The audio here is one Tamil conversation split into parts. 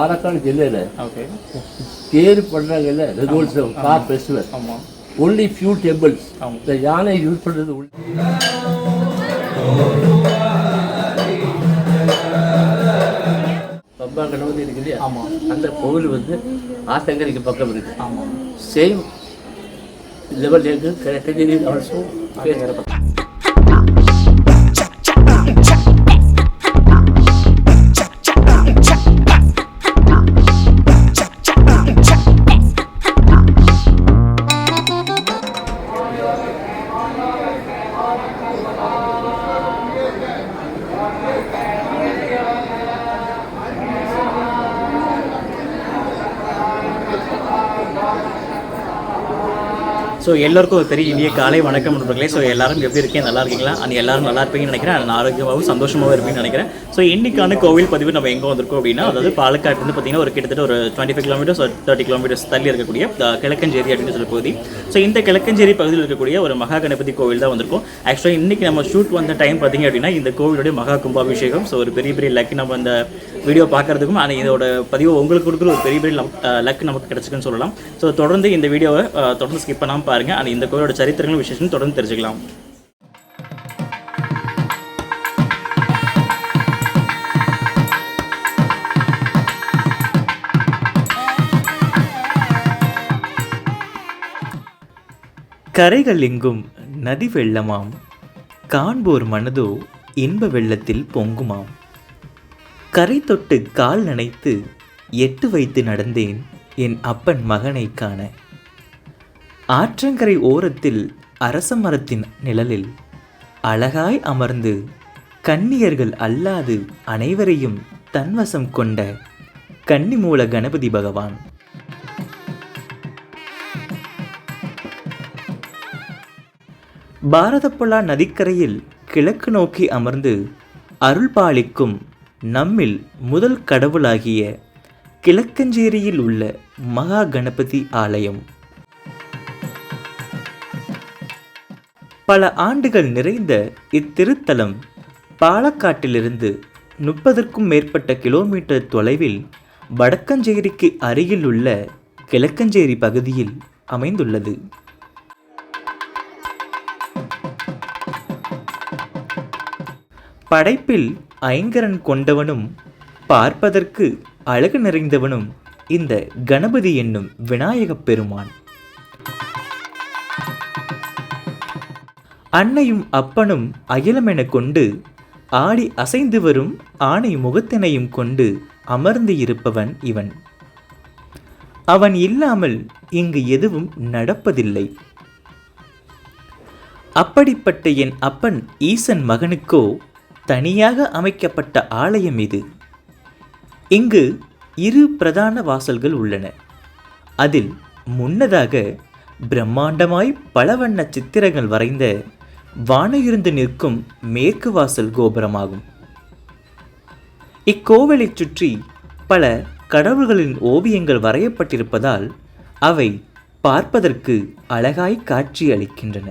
பாலக்காடு ஜில்லையில் ஓகே தேர் பண்ணுறாங்கல்ல ரெகுலேஷன் கார் ஃபெஸ்டிவல். ஆமாம். ஒன்லி ஃபியூ டெம்பிள்ஸ் ஆமாம். இந்த யானை யூஸ் பண்ணுறது பம்பா கணபதி இருக்கு இல்லையா? ஆமாம். அந்த கோவில் வந்து ஆத்தங்கரைக்கு பக்கம் இருக்குது. ஆமாம். சேம் லெவல் இருக்குது. ஆல்சோ ஸோ எல்லோருக்கும் ஒரு பெரிய இனிய காலை வணக்கம் நண்பர்களே. ஸோ எல்லாரும் எப்படி இருக்கீங்க, நல்லா இருக்கீங்களா? அண்ட் எல்லாரும் நல்லா இருப்பீங்கன்னு நினைக்கிறேன். நான் ஆரோக்கியமாகவும் சந்தோஷமாகவும் இருப்பீங்கன்னு நினைக்கிறேன். ஸோ இன்றைக்கான கோவில் பதிவு நம்ம எங்கே வந்திருக்கோம் அப்படின்னா, அதாவது பாலக்காட்டுலேருந்து பார்த்தீங்கன்னா ஒரு கிட்டத்தட்ட ஒரு 25 கிலோமீட்டர்ஸ் 30 கிலோமீட்டர்ஸ் தள்ளி இருக்கக்கூடிய கிழக்கஞ்சேரி அப்படின்னு சொல்ல பகுதி. ஸோ இந்த கிழக்கஞ்சேரி பகுதியில் இருக்கக்கூடிய ஒரு மகா கணபதி கோவில் தான் வந்திருக்கும். ஆக்சுவலாக இன்றைக்கி நம்ம ஷூட் வந்த டைம் பார்த்தீங்க அப்படின்னா இந்த கோவிலுடைய மகா கும்பாபிஷேகம். ஸோ ஒரு பெரிய பெரிய லக் நம்ம அந்த வீடியோ பார்க்குறதுக்கும் ஆனால் இதோட பதிவு உங்களுக்கு கொடுக்குற ஒரு பெரிய பெரிய லக் நமக்கு கிடச்சிக்குன்னு சொல்லலாம். ஸோ தொடர்ந்து இந்த வீடியோவை தொடர்ந்து ஸ்கிப் பண்ணாமல் பாருங்கள். ஆனால் இந்த கோவிலோட சரித்திரங்களும் விசேஷம் தொடர்ந்து தெரிஞ்சுக்கலாம். கரைகள் எங்கும் நதி வெள்ளமாம், காண்போர் மனதோ இன்ப வெள்ளத்தில் பொங்குமாம். கரை தொட்டு கால் நனைத்து எட்டு வைத்து நடந்தேன் என் அப்பன் மகனை காண. ஆற்றங்கரை ஓரத்தில் அரச மரத்தின் நிழலில் அழகாய் அமர்ந்து கன்னியர்கள் அல்லாது அனைவரையும் தன்வசம் கொண்ட கன்னிமூல கணபதி பகவான். பாரதப்புழா நதிக்கரையில் கிழக்கு நோக்கி அமர்ந்து அருள் பாலிக்கும் நம்மில் முதல் கடவுளாகிய கிழக்கஞ்சேரியில் உள்ள மகா கணபதி ஆலயம். பல ஆண்டுகள் நிறைந்த இத்திருத்தலம் பாலக்காட்டிலிருந்து 30க்கும் மேற்பட்ட கிலோமீட்டர் தொலைவில் வடக்கஞ்சேரிக்கு அருகில் உள்ள கிழக்கஞ்சேரி பகுதியில் அமைந்துள்ளது. படைப்பில் ஐங்கரன் கொண்டவனும் பார்ப்பதற்கு அழகு நிறைந்தவனும் இந்த கணபதி என்னும் விநாயகப் பெருமான். அன்னையும் அப்பனும் அகிலமென கொண்டு ஆடி அசைந்து வரும் ஆணை முகத்தினையும் கொண்டு அமர்ந்து இருப்பவன் இவன். அவன் இல்லாமல் இங்கு எதுவும் நடப்பதில்லை. அப்படிப்பட்ட என் அப்பன் ஈசன் மகனுக்கோ தனியாக அமைக்கப்பட்ட ஆலயம் இது. இங்கு 2 பிரதான வாசல்கள் உள்ளன. அதில் முன்னதாக பிரம்மாண்டமாய் பல வண்ண சித்திரங்கள் வரைந்த வானையிருந்து நிற்கும் மேற்கு வாசல் கோபுரமாகும். இக்கோவிலை சுற்றி பல கடவுள்களின் ஓவியங்கள் வரையப்பட்டிருப்பதால் அவை பார்ப்பதற்கு அழகாய் காட்சி அளிக்கின்றன.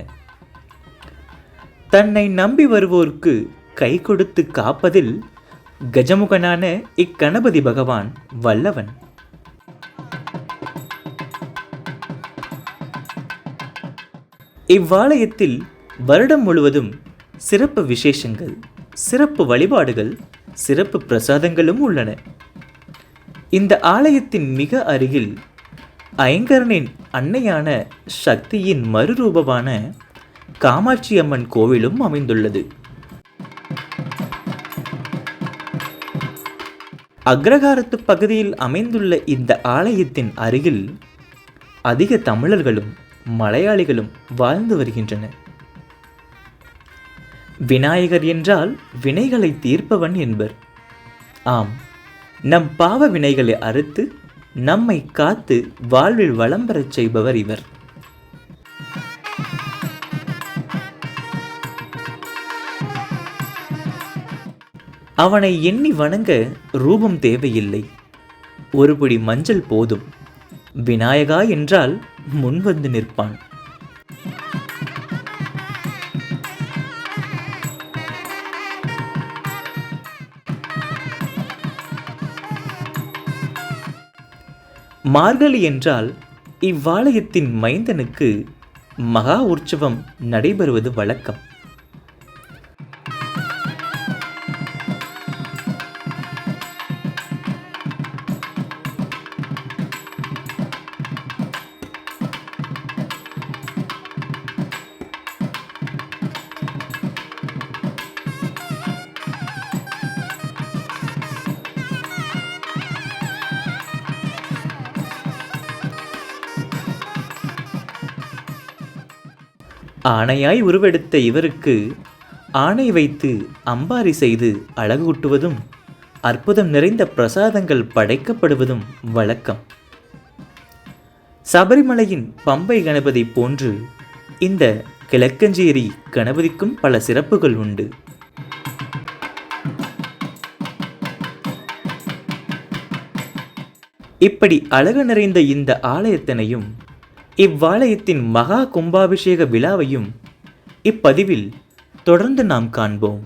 தன்னை நம்பி வருவோருக்கு கை கொடுத்து காப்பதில் கஜமுகனான இக்கணபதி பகவான் வல்லவன். இவ்வாலயத்தில் வருடம் முழுவதும் சிறப்பு விசேஷங்கள், சிறப்பு வழிபாடுகள், சிறப்பு பிரசாதங்களும் உள்ளன. இந்த ஆலயத்தின் மிக அருகில் ஐங்கரனின் அன்னையான சக்தியின் மறுரூபமான காமாட்சி அம்மன் கோவிலும் அமைந்துள்ளது. அக்ரஹாரத்து பகுதியில் அமைந்துள்ள இந்த ஆலயத்தின் அருகில் அதிக தமிழர்களும் மலையாளிகளும் வாழ்ந்து வருகின்றனர். விநாயகர் என்றால் வினைகளை தீர்ப்பவன் என்பர். ஆம், நம் பாவ வினைகளை அறுத்து நம்மை காத்து வாழ்வில் வளம் பெறச் செய்பவர் இவர். அவனை எண்ணி வணங்க ரூபம் தேவையில்லை, ஒரு பிடி மஞ்சள் போதும். விநாயகா என்றால் முன்வந்து நிற்பான். மார்கழி என்றால் இவ்வாலயத்தின் மைந்தனுக்கு மகா உற்சவம் நடைபெறுவது வழக்கம். ஆணையாய் உருவெடுத்த இவருக்கு ஆணை வைத்து அம்பாரி செய்து அழகூட்டுவதும் அற்புதம் நிறைந்த பிரசாதங்கள் படைக்கப்படுவதும் வழக்கம். சபரிமலையின் பம்பை கணபதி போன்று இந்த கிழக்கஞ்சேரி கணபதிக்கும் பல சிறப்புகள் உண்டு. இப்படி அழகு நிறைந்த இந்த ஆலயத்தினையும் இவ்வாலயத்தின் மகா கும்பாபிஷேக விழாவையும் இப்பதிவில் தொடர்ந்து நாம் காண்போம்.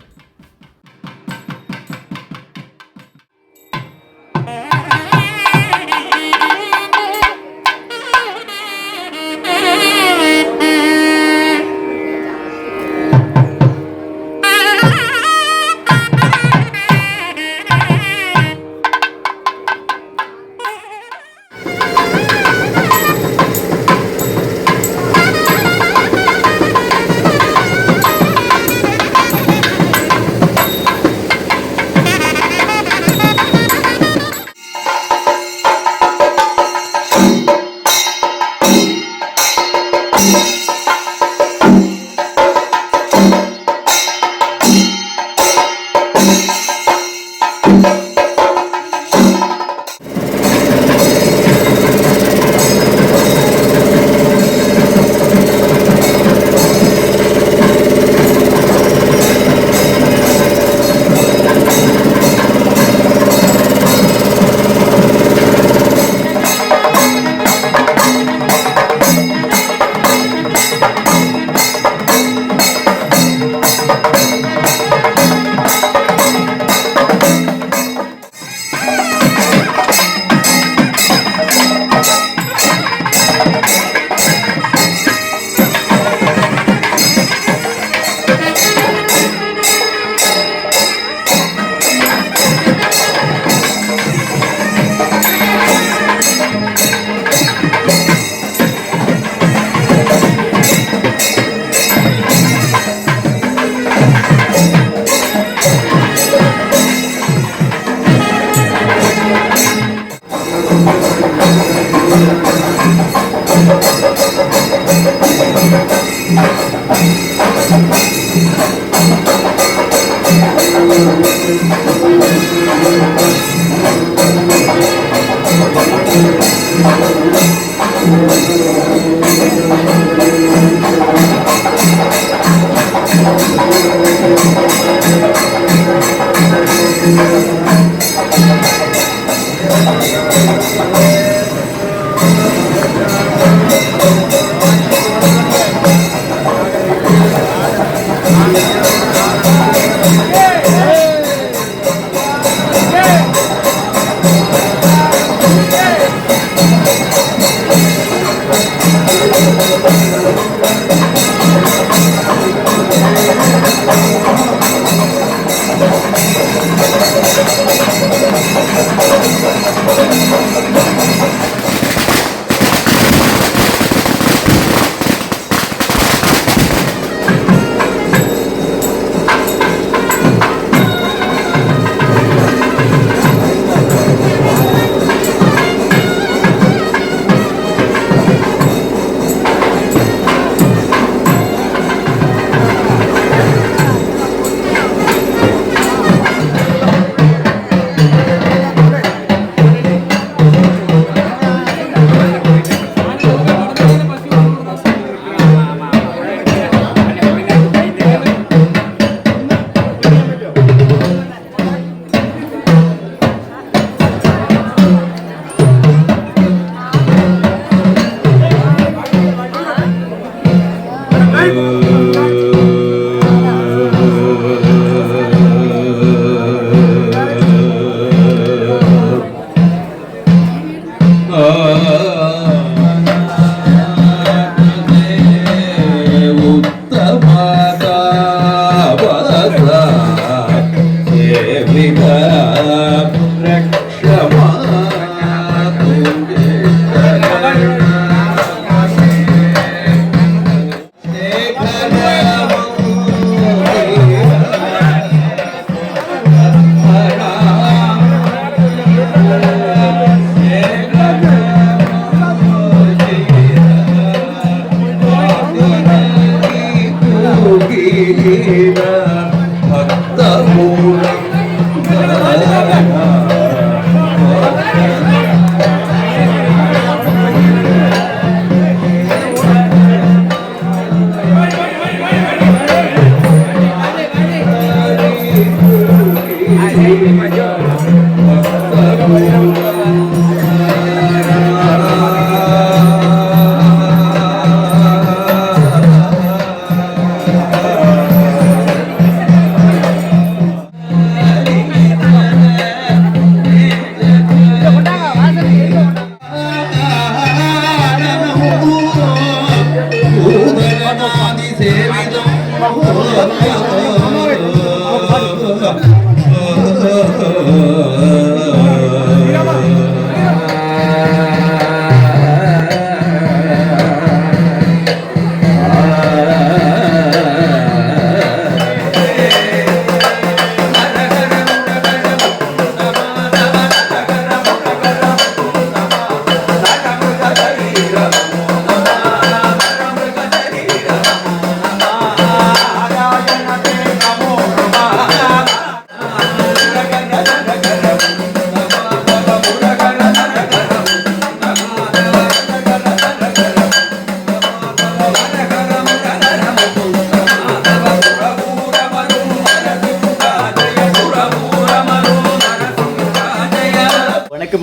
வணக்கம்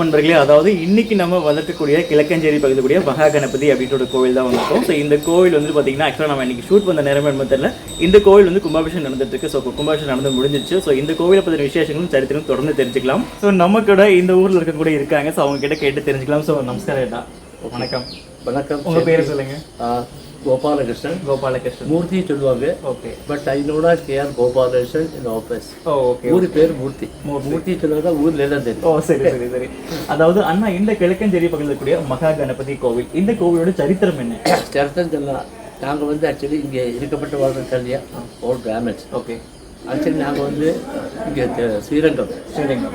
நண்பர்களே, அதாவது இன்னைக்கு நம்ம வந்திருக்கக்கூடிய கிழக்கஞ்சேரி பகுதிக்கூடிய மகா கணபதி அப்படின்ற ஒரு கோவில் தான் வந்திருக்கோம். ஸோ இந்த கோவில் வந்து பார்த்தீங்கன்னா ஆக்சுவலாக நம்ம இன்னைக்கு ஷூட் பண்ண நேரமே என்ன தெரியல, இந்த கோவில் வந்து கும்பாபிஷேகம் நடந்துட்டு இருக்கு. ஸோ கும்பாபிஷேகம் நடந்து முடிஞ்சிச்சு. ஸோ இந்த கோவிலை பற்றின விசேஷங்களும் சரித்திரம் தொடர்ந்து தெரிஞ்சுக்கலாம். ஸோ நம்ம கூட இந்த ஊரில் இருக்க கூட இருக்காங்க. ஸோ அவங்க கிட்ட கேட்டு தெரிஞ்சுக்கலாம். ஸோ நமஸ்காரம் ஏட்டா. வணக்கம். வணக்கம். உங்கள் பேர் சொல்லுங்க. கோபாலகிருஷ்ணன். கோபாலகிருஷ்ணன். மூர்த்தி சொல்லுவாங்க. Okay. But I know not KR Gopalakrishnan in office. Okay. ஊர் பேர் மூர்த்தி. மூர்த்தி சொல்லுவாங்க. ஊர்ல எல்லாம் தெரியும். ஓ சரி சரி சரி. அதாவது அண்ணா, இந்த கிழக்கஞ்சேரி பகுதியில் இருக்கக்கூடிய மகா கணபதி கோவில், இந்த கோவிலோட சரித்திரம் என்ன? சரித்திரம் சொல்லலாம். நாங்கள் வந்து ஆக்சுவலி இங்கே இருக்கப்பட்ட வாழ்ற கல்யா ஓல் பிராமின்ஸ். ஓகே. ஆக்சுவலி நாங்கள் வந்து இங்கே ஸ்ரீரங்கம்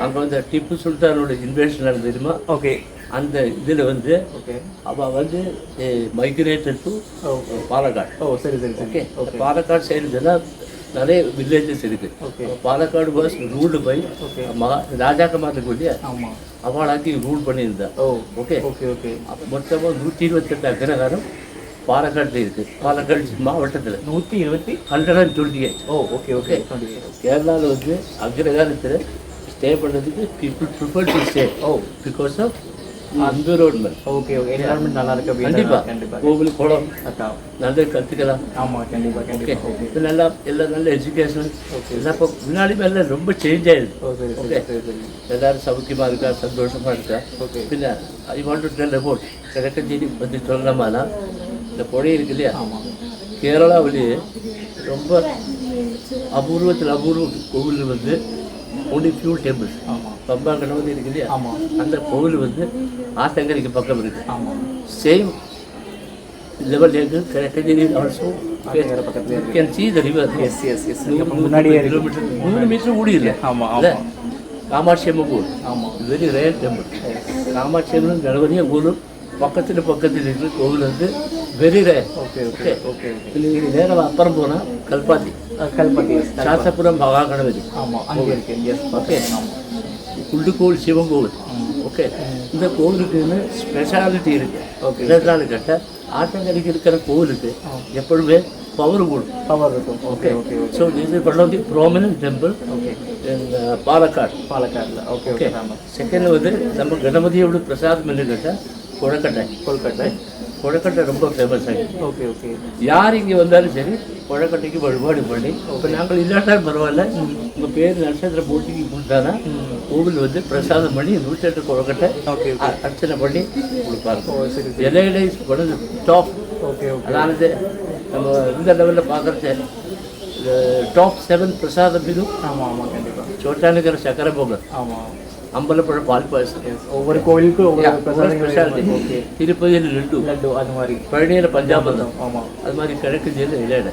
அங்கே வந்து டிப்பு சுல்தானோட இன்வேஷன் நடந்து தெரியுமா? ஓகே. அந்த இதில் வந்து ஓகே அவள் வந்து மைக்ரேட்டட் டு பாலக்காடு. ஓ சரி சரி. ஓகே. பாலக்காடு சைடுலாம் நிறைய வில்லேஜஸ் இருக்குது. Okay. Palakkad was ruled by ராஜாக்கமாக இல்லையா? ஆமாம். அவளாக்கி ரூல் பண்ணியிருந்தா. Oh okay okay okay. மொத்தமாக 128 அக்ரஹாரம் பாலக்காட்டில் இருக்குது. பாலக்காடு மாவட்டத்தில் 128. Oh okay okay. கேரளாவில் வந்து அக்ரஹாரத்தில் ஸ்டே பண்ணுறதுக்கு people prefer to stay. Oh because of environment. Okay okay. Environment நல்லா இருக்கு. கண்டிப்பாக கண்டிப்பாக. கோவில் குளம் நல்லா கற்றுக்கலாம். ஆமாம் கண்டிப்பாக கண்டிப்பாக. இது நல்லா எல்லாம் நல்ல எஜுகேஷன். ஓகே. எல்லாம் இப்போ முன்னாடியுமே எல்லாம் ரொம்ப சேஞ்ச் ஆயிடுது. ஓகே. எல்லாரும் சௌக்கியமாக இருக்கா, சந்தோஷமாக இருக்கா. ஓகே. பின்ன I want to tell about Kizhakkancheri பற்றி சொல்லணுமானா, இந்த புழை இருக்கு இல்லையா? ஆமாம். கேரளாவிலேயே ரொம்ப அபூர்வத்தில் அபூர்வ கோவில் வந்து only few temples. ஆமாம். பம்பா கணபதி இருக்கு இல்லையா? ஆமாம். அந்த கோவில் வந்து ஆத்தங்கரைக்கு பக்கம் இருக்குது. ஆமாம். சேம் லெவல் இருக்குது. கிழக்கஞ்சேரி ஆல்சோ பக்கத்தில் can see the river. Yes yes yes. முன்னாடியே கிலோமீட்டர் 3 மீட்டர் கூடி இல்லை. ஆமாம் ஆமாம். காமாட்சி அம்மன் கோவில். ஆமாம். Very rare temple. Kamakshi Amman கணபதியும் ஊரும் பக்கத்தில் இருக்கிற கோவில் வந்து very rare. Okay okay okay. நீங்கள் நேரம் அப்புறம் போனால் கல்பாத்தி சாஸ்திரபுரம் மகா கணபதி. ஆமாம் அங்கே இருக்கு. S okay. ஆமாம். குண்டுக்கோவில் சிவன் கோவில். ஓகே. இந்த கோவிலுக்குன்னு ஸ்பெஷாலிட்டி இருக்குது. ஓகே. இதனால கேட்டால் ஆட்டங்கரைக்கு இருக்கிற கோவிலுக்கு எப்பொழுதுமே பவர் இருக்கும். Okay okay. So this is one of the prominent temple. Okay. பாலக்காடில். Okay okay. செகண்ட் வந்து நம்ம கணபதியோட பிரசாதம் என்ன கேட்டால் கொழுக்கட்டை ரொம்ப ஃபேமஸ் ஆகிடுச்சு. Okay okay. யார் இங்கே வந்தாலும் சரி கொழுக்கட்டைக்கு வழிபாடு பண்ணி, இப்போ நாங்கள் இல்லாட்டாலும் பரவாயில்ல, உங்கள் பேர் நட்சத்திர போட்டிக்கு கொடுத்தானா கோவில் வந்து பிரசாதம் பண்ணி 108 கொழுக்கட்டை அர்ச்சனை பண்ணி கொடுப்பாங்க. இலையில பண்ணது டாப். Okay okay. அதாவது நம்ம இந்த லெவலில் பார்க்குறது டாப் 7 பிரசாதம் இதுவும். ஆமாம் ஆமாம் கண்டிப்பாக. சோட்டானுக்கிற சக்கரை பொங்கல். ஆமாம். அம்பலப்பழம் பால் பாயசம். ஒவ்வொரு கோவிலுக்கும் ஒவ்வொரு ஸ்பெஷாலிட்டி. ஓகே. திருப்பதியில் லட்டு அது மாதிரி. பழனியில் பஞ்சாபந்தம். ஆமாம். அது மாதிரி கிழக்கஞ்சேரியில்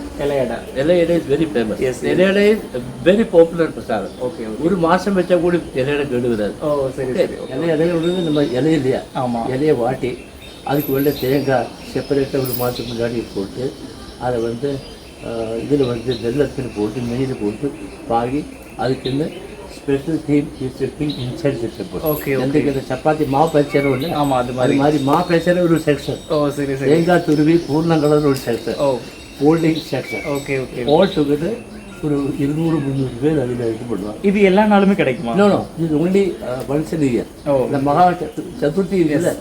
ilayada is very famous. Yes. Ilayada is very popular prasadam. Okay. ஒரு மாதம் வச்சா கூட இலையடை கெடுவிடாது. ஓ சரி சரி. இலையை விடுறது நம்ம இலை இல்லையா? ஆமாம். இலையை வாட்டி அதுக்கு வெளில தேங்காய் செப்பரேட்டாக ஒரு மாதத்துக்கு முன்னாடி போட்டு அதை வந்து இதில் வந்து வெள்ளத்தில் போட்டு நெய்யில் போட்டு பாகி அதுக்குன்னு special team is sitting inside the temple. Okay எங்களுக்கு இந்த சப்பாத்தி மாவு பச்சை ஒன்று ஆமாம் அது மாதிரி அது மாதிரி மாவு பச்சை ஒரு செக்ஷன், ஓ சரி சரி தேங்காய் துருவி பூர்ணங்கலர் ஒரு section, oh holding section, okay okay all together ஒரு 200-300 பேர் அதில் இது பண்ணுவாங்க. இது எல்லா நாளுமே கிடைக்குமா? நோ இது ஒன்லி ஒன்ஸ் இன் இயர். ஓ இந்த மகா சதுர்த்தி இல்லை,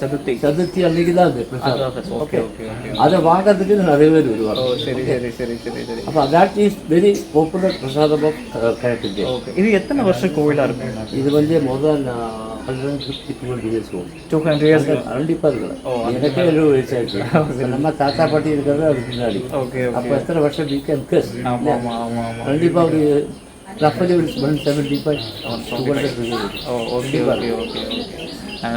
சதுர்த்தி அன்னைக்கு தான் அது பிரசாதம். ஓகே ஓகே ஓகே அதை வாங்கிறதுக்கு நிறைய பேர் வருவாங்க. ஓ சரி சரி சரி சரி சரி அப்போ தட் இஸ் வெரி பாப்புலர் பிரசாதம் ஆஃப் கரெக்ட். ஓகே இது எத்தனை வருஷம் கோவிலாக இருக்கும்? இது வந்து முதல் 150 years old. 200 years கண்டிப்பாக இருக்கலாம். எனக்கே 70 வயசாச்சு. நம்ம தாத்தா பாட்டி இருக்கிறது அதுக்கு முன்னாடி. ஓகே அப்போ எத்தனை வருஷம் we can guess. ஆமாம் ஆமாம் ஆமாம் ஆமாம் கண்டிப்பாக ஒரு ரஃபலி 175 ஓ ஓகே ஓகே ஓகே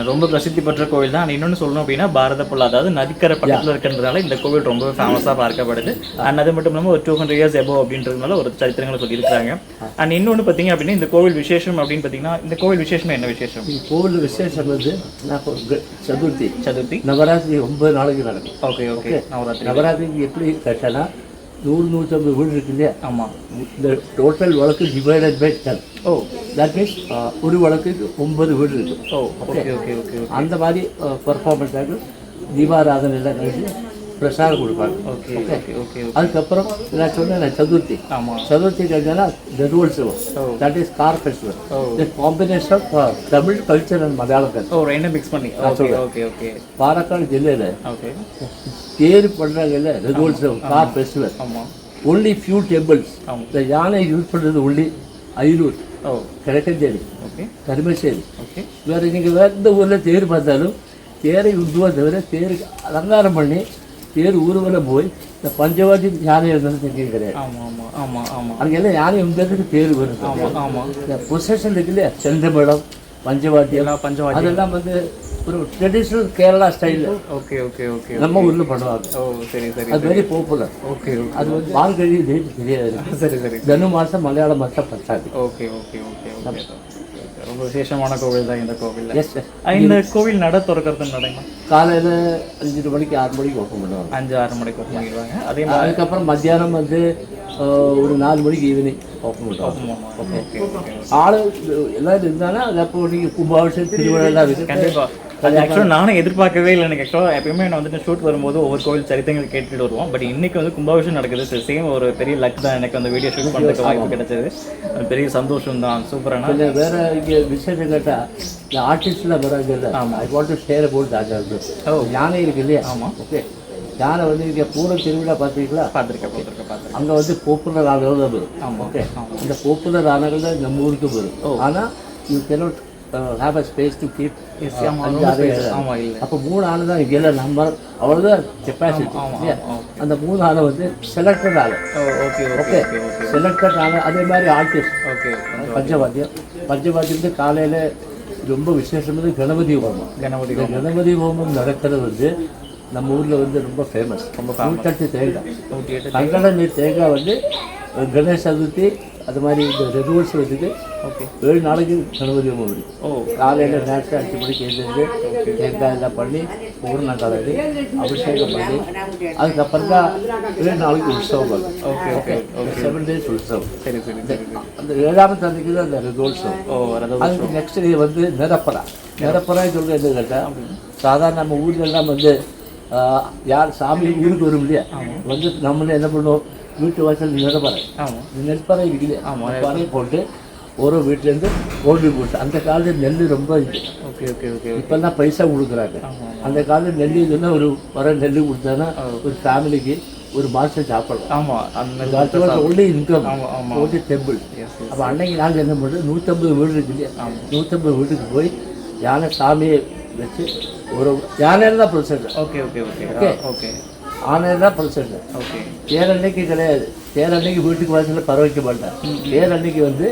ரொம்ப பிரசித்தி பெற்ற கோவில் தான். இன்னொன்று சொல்லணும் அப்படின்னா பாரத புல், அதாவது நதிக்கரை பக்கத்தில் இருக்கிறதுனால இந்த கோவில் ரொம்ப ஃபேமஸாக பார்க்கப்படுது. அண்ட் அது மட்டும் இல்லாமல் ஒரு 200 years above அப்படின்றதுனால ஒரு சரித்திரங்களை சொல்லியிருக்காங்க. அண்ட் இன்னொன்று பார்த்தீங்க அப்படின்னா இந்த கோவில் விசேஷம் அப்படின்னு பார்த்தீங்கன்னா இந்த கோவில் விசேஷம் என்ன விசேஷம்? கோவில் விசேஷம் வந்து சதுர்த்தி சதுர்த்தி நவராத்திரி 9 நாளைக்கு நடக்கும். ஓகே ஓகே நவராத்திரிக்கு எப்படி கட்டனா 100-150 வீடு இருக்கு இல்லையா? ஆமாம். இந்த டோட்டல் வழக்கு divided by 10. Oh that means ஒரு வழக்குக்கு 9 வீடு இருக்கு. ஓ ஓகே ஓகே ஓகே அந்த மாதிரி பர்ஃபார்மன்ஸ் ஆகும். தீபாராதனை எல்லாம் கழிச்சு பிரசாதம் கொடுப்பாங்க. ஓகே ஓகே ஓகே அதுக்கப்புறம் நான் சொன்னேன் சதுர்த்தி. ஆமாம். சதுர்த்தி கழிச்சா தர்வோத்சவம், that is car festival. The combination of Tamil culture and Malayalam culture. Oh ரெண்டும் மிக்ஸ் பண்ணி. ஓகே ஓகே ஓகே பாலக்காடு ஜில்லையில் ஓகே தேர் பண்ணுறாங்கல்ல ரதோத்சவம், கார் ஃபெஸ்டிவல். ஆமாம். Only few temples. ஆமாம். இந்த யானை யூஸ் பண்ணுறது only Airur, oh Kizhakkanchery, okay Karumechery. Okay வேறு நீங்கள் வேறு எந்த ஊரில் தேர் பார்த்தாலும் தேரை உருவா தவிர தேருக்கு அலங்காரம் பண்ணி தேர் ஊர்வலம் போய் இந்த பஞ்சவாதி யானை இருந்தாலும் தெரியும் கிடையாது. ஆமாம் ஆமாம் ஆமாம் ஆமாம் அங்கெல்லாம் யானை உங்கிறதுக்கு தேர் வரும். ஆமாம் ஆமாம். இந்த பொசஷன் இருக்கு இல்லையா, செந்தமேளம், பஞ்சவாத்தியம், எல்லாம் பஞ்சவாதி. அதெல்லாம் வந்து ஒரு ட்ரெடிஷ்னல் கேரளா ஸ்டைலில் ஓகே ஓகே ஓகே நம்ம ஊரில் பண்ணுவாங்க. ஓ சரி சரி அது வெரி பாப்புலர். ஓகே ஓகே அது வந்து மார்கழி டேட் தெரியாது. சரி சரி தனு மாதம் மலையாள மாதம் பத்தாது. ஓகே ஓகே ஓகே ஓகே ரொம்ப விசேஷமான கோவில் தான் இந்த கோவில். Yes sir. இந்த கோவில் நட திறக்கிறது நடங்க காலையில் 5 மணிக்கு 6 மணிக்கு ஓப்பன் பண்ணுவாங்க. 5-6 மணிக்கு ஓப்பன் பண்ணிடுவாங்க. அதே மாதிரி அதுக்கப்புறம் மத்தியானம் வந்து ஒரு 4 மணிக்கு ஈவினிங் ஓப்பன் பண்ணுவாங்க. ஓகே ஓகே ஆளு எல்லாம் இருந்தாலும் அது அப்போ நீங்கள் கும்பாபிஷேகம் திருவிழா இருக்குது. கண்டிப்பாக அது ஆக்சுவலாக நானும் எதிர்பார்க்கவே இல்லை. எனக்கு ஆக்சுவலாக எப்பயுமே நான் வந்துட்டு ஷூட் வரும்போது ஒவ்வொரு கோவில் சரித்திரங்கள் கேட்டுட்டு வருவோம். பட் இன்னைக்கு வந்து கும்பாபிஷேகம் நடக்குது. சேம் ஒரு பெரிய லக் தான் எனக்கு அந்த வீடியோ ஷூட் பண்ணுறதுக்கு வாய்ப்பு கிடைச்சது. பெரிய சந்தோஷம் தான். சூப்பரான கொஞ்சம் வேறு இங்கே விசேஷம் கேட்டால் இந்த ஆர்டிஸ்ட்லாம் வராங்கல்ல. I want to share about that. யானை இருக்கு இல்லையா? ஆமாம். ஓகே. யானை வந்து இங்கே பூரம் திருவிழா பார்த்துருக்கீங்களா? பார்த்துருக்கேன். அங்கே வந்து பாப்புலர் ஆனது தான் வரும். ஆமாம். ஓகே. இந்த பாப்புலர் ஆனது தான் நம்ம ஊருக்கு வரும். ஆனால் you cannot have a space to keep. ஆமாம் இல்லை. அப்போ 3 ஆள் தான் இங்கே இல்லை. நம்ம அவ்வளோதான் கெப்பாசிட்டி. அந்த 3 ஆளை வந்து செலக்டட் ஆள். Okay okay. செலக்டட் ஆள். அதே மாதிரி ஆர்டிஸ்ட். ஓகே. பஞ்சவாத்தியம் காலையில் ரொம்ப விசேஷமாக கணபதி ஹோமம். கணபதி ஹோமம் நடக்கிறது வந்து நம்ம ஊரில் வந்து ரொம்ப ஃபேமஸ். ரொம்ப 108 தேங்காய், கங்கட நீர் தேங்காய் வந்து கணேஷ் சதுர்த்தி அது மாதிரி இந்த ரெகுவல்ஸ் வந்துட்டு 7 நாளைக்கு கணபதி ஹோமம் இருக்கு. காலையில் நேரத்தை 5 மணிக்கு எழுந்திருந்து தேங்காய் எல்லாம் பண்ணி பூர்ணம் கலந்து அபிஷேகம் பண்ணி அதுக்கப்புறம் தான் 7 நாளைக்கு உற்சவம் வரும். ஓகே. 7 days உற்சவம். சரி சரி சரி. அந்த 7ஆம் தேதிக்கு தான் அந்த ரெகுவல்ஸும். அதுக்கு நெக்ஸ்ட் டே வந்து நிரப்பரா சொல்கிறது என்ன கேட்டால், சாதாரண நம்ம ஊர்லெல்லாம் வந்து யார் சாமி ஊருக்கு வரும் இல்லையா, வந்து நம்மளே என்ன பண்ணுவோம், வீட்டு வாசல் நெற்பறை. நெற்பறை இருக்குது. நெற்பறை போட்டு ஒரு வீட்டிலேருந்து ஓடி போட்டு அந்த காலத்தில் நெல் ரொம்ப இது. ஓகே. இப்போல்லாம் பைசா கொடுக்குறாங்க. அந்த காலத்தில் நெல் இதுன்னா ஒரு வர நெல் கொடுத்தாங்கன்னா ஒரு ஃபேமிலிக்கு ஒரு மாதம் சாப்பிடலாம். ஆமாம். அந்த ஒன்லி இன்கம் ஓட்டி டெம்பிள். அப்போ அன்னைக்கு நாங்கள் என்ன பண்ணுறோம், 150 வீடு இருக்கு இல்லையா, 150 வீட்டுக்கு போய் யானை சாமியை வச்சு ஒரு யானையில் தான் ப்ரொசெஸ். ஓகே. ஆனையில் தான் ப்ரொசெஸ். ஓகே. தேரன்னைக்கு கிடையாது. தேரன்னைக்கு வீட்டுக்கு வாசலில் பறவை வைக்க மாட்டேன். தேரன்னைக்கு வந்து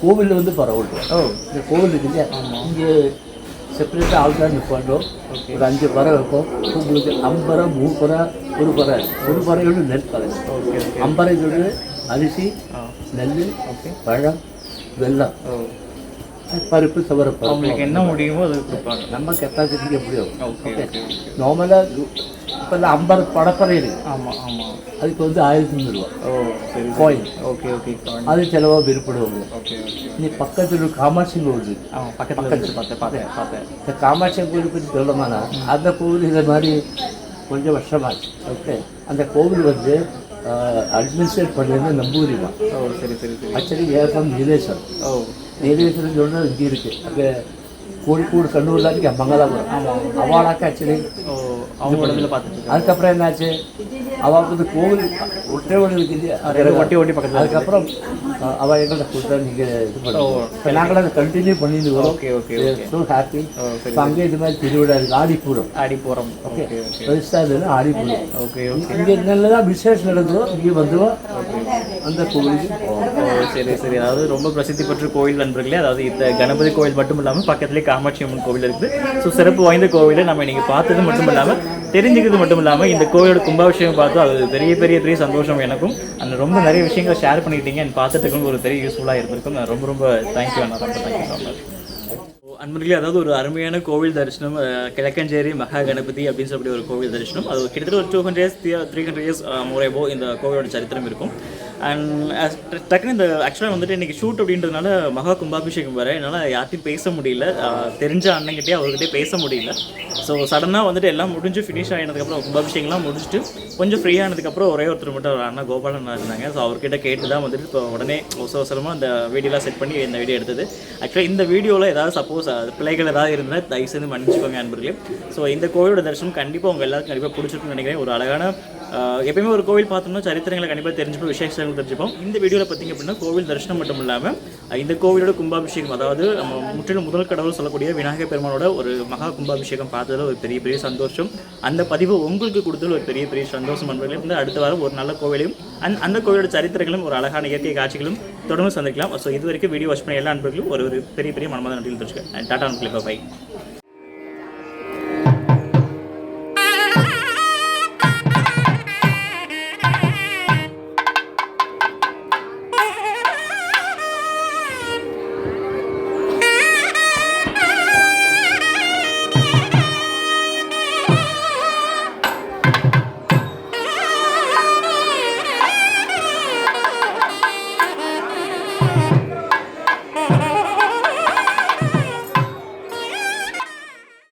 கோவிலில் வந்து பறவை விட்டுருவோம். இந்த கோவில் இருக்கு இல்லையா, இங்கே செப்பரேட்டாக ஆள்தான் நிற்பாண்டோம். ஒரு 5 பறவை வைப்போம். உங்களுக்கு 5 பறவை 3 பறவை ஒரு பறவை, ஒரு பறவையோடு நெல் பறவை. 5 பறவையோடு அரிசி, நெல், பழம், வெல்லம், பருப்பு, துவரப்பருப்பு. அவங்களுக்கு என்ன முடியுமோ அது கொடுப்பாங்க. நம்ம கெப்பாசிட்டிக்கு எப்படியோ. ஓகே. நார்மலாக இப்போ இந்த 50 படப்பறை இருக்குது. ஆமாம் ஆமாம். அதுக்கு வந்து 1300 ரூபா. ஓ சரி. கோயில். Okay okay. அது செலவாக விருப்படுவாங்க. Okay okay. நீ பக்கத்தில் ஒரு காமாட்சி கோவில் இருக்குது. பக்கத்தில் பார்த்தேன். இந்த காமாட்சி கோவில் பற்றி சொல்லணும்னா அந்த கோவில் இதை மாதிரி கொஞ்சம் வருஷமாச்சு. ஓகே, அந்த கோவில் வந்து அட்மினிஸ்ட்ரேட் பண்ணது நம்பூதிரிமா. ஓ சரி சரி சரி. ஆக்சுவலி ஏற்றம் நீலேஸ்வரம். ஓ நீலேஸ்வரம் சொல்கிறது இங்கே இருக்குது. அங்கே கோழிக்கூடு கண்ணூரில் இங்கே மங்களாபுரம். அவளாக்க ஆக்சுவலி அவங்க இடத்துல பார்த்துட்டு அதுக்கப்புறம் என்னாச்சு, அவள் வந்து கோவில் ஒட்டே ஒன்று இருக்குது. ஒட்டி பக்கத்தில். அதுக்கப்புறம் அவள் எங்களை கொடுத்தா நீங்கள் இது பண்ணுவோம். இப்போ நாங்களும் அதை கண்டினியூ பண்ணிட்டு வரோம். Okay okay. So happy. இப்போ அங்கே இது மாதிரி திருவிழா இருக்குது. ஆடிப்பூரம். ஓகே பெருசாக இருந்தது ஆடிப்பூரம். ஓகே இங்கே என்னெல்லாம் விசேஷம் நடந்ததோ இங்கே வந்துடும் அந்த கோவிலுக்கு. சரி சரி. அதாவது ரொம்ப பிரசித்தி பெற்ற கோவில் நண்பர்களே, அதாவது இந்த கணபதி கோவில் மட்டும் இல்லாமல் பக்கத்துலேயே காமாட்சி அம்மன் கோவில் இருக்குது. ஸோ சிறப்பு வாய்ந்த கோவிலை நம்ம நீங்கள் பார்த்தது மட்டும் இல்லாமல் தெரிஞ்சுக்கிறது மட்டும் இல்லாமல் இந்த கோவிலோட கும்பாபிஷேகம் பார்த்தோம். அது பெரிய பெரிய பெரிய சந்தோஷம் எனக்கும். அந்த ரொம்ப நிறைய விஷயங்களை ஷேர் பண்ணிக்கிட்டீங்க. என் பார்த்துட்டு ஒரு பெரிய யூஸ்ஃபுல்லாக இருந்திருக்கும். நான் ரொம்ப ரொம்ப தேங்க்யூ அண்ணா. ரொம்ப தேங்க்யூ ஸோ மச். அன்பர்களே, அதாவது ஒரு அருமையான கோவில் தரிசனம், கிழக்கஞ்சேரி மகா கணபதி அப்படின்னு சொல்லி ஒரு கோவில் தரிசனம். அது கிட்டத்தட்ட ஒரு 200 years 300 years முறையோ இந்த கோவிலோட சரித்திரம் இருக்கும். அண்ட் டக்குன்னு இந்த ஆக்சுவலாக வந்துட்டு இன்றைக்கி ஷூட் அப்படின்றதுனால மகா கும்பாபிஷேகம் வர என்னால் யார்ட்டையும் பேச முடியல. தெரிஞ்ச அண்ணன்கிட்டே அவர்கிட்டே பேச முடியல. ஸோ சடனாக வந்துட்டு எல்லாம் முடிஞ்சு ஃபினிஷ் ஆகினதுக்கப்புறம் கும்பாபிஷேகம்லாம் முடிச்சுட்டு கொஞ்சம் ஃப்ரீ ஆனதுக்கப்புறம் ஒரே ஒருத்தர் மட்டும் ஒரு அண்ணா கோபாலன் இருந்தாங்க. ஸோ அவர்கிட்ட கேட்டு தான் வந்துட்டு இப்போ உடனே அவசரமாக அந்த வீடியோலாம் செட் பண்ணி இந்த வீடியோ எடுத்தது. ஆக்சுவலாக இந்த வீடியோவில் ஏதாவது சப்போஸ் பிள்ளைகள் ஏதாவது இருந்தால் தயவு செய்து மன்னிச்சுக்கோங்க அன்பர்களே. ஸோ இந்த கோவிலோட தரிசனம் கண்டிப்பாக உங்கள் எல்லாருக்கும் கண்டிப்பாக பிடிச்சிருக்குன்னு நினைக்கிறேன். ஒரு அழகான எப்பயுமே ஒரு கோவில் பார்த்தோம்னா சரித்திரங்களை கண்டிப்பாக தெரிஞ்சுப்போம், விசேஷங்கள் தெரிஞ்சுப்போம். இந்த வீடியோவில் பார்த்திங்க அப்படின்னா கோவில் தரிசனம் மட்டும் இல்லாமல் இந்த கோவிலோட கும்பாபிஷேகம், அதாவது நம்ம முற்றிலும் முதல் கடவுள் சொல்லக்கூடிய விநாயகர் பெருமானோட ஒரு மகா கும்பாபிஷேகம் பார்த்ததில் ஒரு பெரிய பெரிய சந்தோஷம். அந்த பதிவு உங்களுக்கு கொடுத்ததில் ஒரு பெரிய பெரிய சந்தோஷம் நண்பர்களே. வந்து அடுத்த வாரம் ஒரு நல்ல கோவிலையும் அந்த கோவிலோட சரித்திரங்களும் ஒரு அழகான இயற்கை காட்சிகளும் தொடர்ந்து சந்திக்கலாம். ஸோ இது வரைக்கும் வீடியோ வாட்ச் பண்ண எல்லா நண்பர்களும் ஒரு பெரிய பெரிய மனமாத நன்றிகள் தெரிஞ்சுக்கேன். டாடா நண்பர்களே, பை.